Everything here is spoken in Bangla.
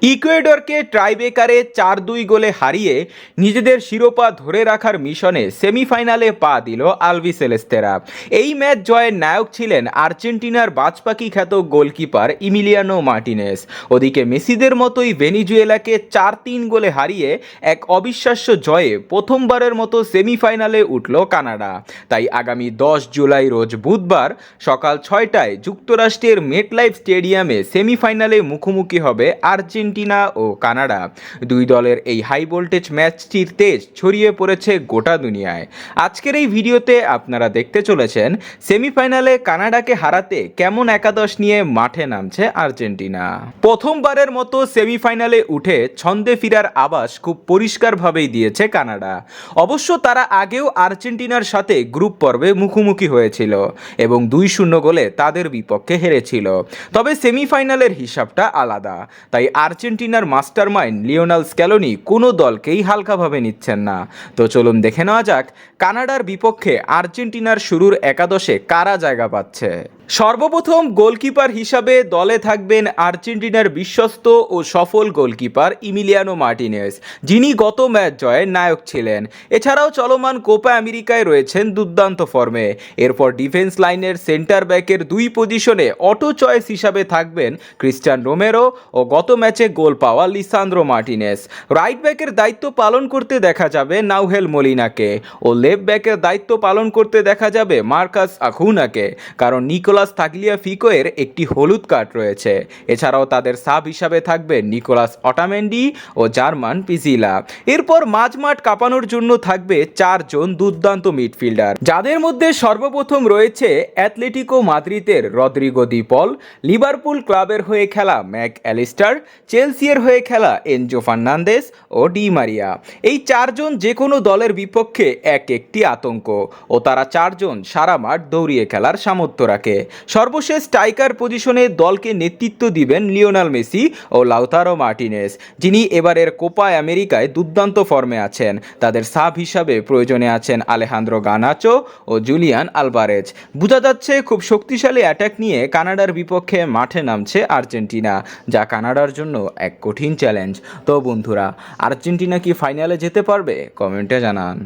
ইকুয়েডরকে টাইব্রেকারে ৪-২ গোলে হারিয়ে নিজেদের শিরোপা ধরে রাখার মিশনে সেমিফাইনালে পা দিল আলবিসেলেস্তেরা। এই ম্যাচ জয়ের নায়ক ছিলেন আর্জেন্টিনার বাজপাখি খ্যাত গোলকিপার ইমিলিয়ানো মার্টিনেস। ওদিকে মেসিদের মতোই ভেনিজুয়েলাকে ৪-৩ গোলে হারিয়ে এক অবিশ্বাস্য জয়ে প্রথমবারের মতো সেমিফাইনালে উঠল কানাডা। তাই আগামী ১০ জুলাই রোজ বুধবার সকাল ৬টায় যুক্তরাষ্ট্রের মেটলাইফ স্টেডিয়ামে সেমিফাইনালে মুখোমুখি হবে আর্জেন্টিনা ও কানাডা। দুই দলের এই হাই ভোল্টেজ ম্যাচটির তেজ ছড়িয়ে পড়েছে গোটা দুনিয়ায়। আজকের এই ভিডিওতে আপনারা দেখতে চলেছেন সেমিফাইনালে কানাডাকে হারাতে কেমন একাদশ নিয়ে মাঠে নামছে আর্জেন্টিনা। প্রথমবারের মতো সেমিফাইনালে উঠে ছন্দে ফেরার আভাস খুব পরিষ্কারভাবেই দিয়েছে কানাডা। অবশ্য তারা আগেও আর্জেন্টিনার সাথে গ্রুপ পর্বে মুখোমুখি হয়েছিল এবং ২-০ গোলে তাদের বিপক্ষে হেরেছিল। তবে সেমিফাইনালের হিসাবটা আলাদা। তাই আর্জেন্টিনার মাস্টারমাইন্ড লিওনেল স্ক্যালোনি কোনো দলকেই হালকাভাবে নিচ্ছেন না। তো চলুন দেখে নেওয়া যাক কানাডার বিপক্ষে আর্জেন্টিনার শুরুর একাদশে কারা জায়গা পাচ্ছে। সর্বপ্রথম গোলকিপার হিসাবে দলে থাকবেন আর্জেন্টিনার বিশ্বস্ত ও সফল গোলকিপার ইমিলিয়ানো মার্টিনেস, যিনি গত ম্যাচ জয়ের নায়ক ছিলেন। এছাড়াও চলমান কোপা আমেরিকায় রয়েছেন দুর্দান্ত ফর্মে। এরপর ডিফেন্স লাইনের সেন্টার ব্যাকের ২ পজিশনে অটো চয়েস হিসাবে থাকবেন ক্রিস্টিয়ান রোমেরো ও গত ম্যাচে গোল পাওয়া লিসান্দ্রো মার্টিনেস। রাইট ব্যাকের দায়িত্ব পালন করতে দেখা যাবে নাউহেল মলিনাকে ও লেফট ব্যাকের দায়িত্ব পালন করতে দেখা যাবে মার্কাস আকুনাকে, কারণ নিকোলাস তাগলিয়াফিকোয়ের একটি হলুদ কার্ড রয়েছে। এছাড়াও তাদের সাব হিসাবে থাকবে নিকোলাস অটামেন্ডি ও জার্মান পিজিলা। এরপর মাঝমাঠ কাঁপানোর জন্য থাকবে ৪ জন দুর্দান্ত মিডফিল্ডার, যাদের মধ্যে সর্বপ্রথম রয়েছে অ্যাটলেটিকো মাদ্রিদের রদ্রিগো দি পল, লিভারপুল ক্লাবের হয়ে খেলা ম্যাক অ্যালিস্টার, চেলসির হয়ে খেলা এনজো ফার্নান্দেস ও ডি মারিয়া। এই ৪ জন যে কোনো দলের বিপক্ষে এক একটি আতঙ্ক ও তারা ৪ জন সারা মাঠ দৌড়িয়ে খেলার সামর্থ্য রাখে। সর্বশেষ স্ট্রাইকার পজিশনে দলকে নেতৃত্ব দিবেন লিওনেল মেসি ও লাউতারো মার্টিনেস, যিনি এবারের কোপা আমেরিকায় দুর্দান্ত ফর্মে আছেন। তাদের সাব হিসাবে প্রয়োজনে আছেন আলেহান্দ্রো গার্নাচো ও জুলিয়ান আলভারেজ। বোঝা যাচ্ছে খুব শক্তিশালী অ্যাটাক নিয়ে কানাডার বিপক্ষে মাঠে নামছে আর্জেন্টিনা, যা কানাডার জন্য এক কঠিন চ্যালেঞ্জ। তো বন্ধুরা, আর্জেন্টিনা কি ফাইনালে যেতে পারবে? কমেন্টে জানান।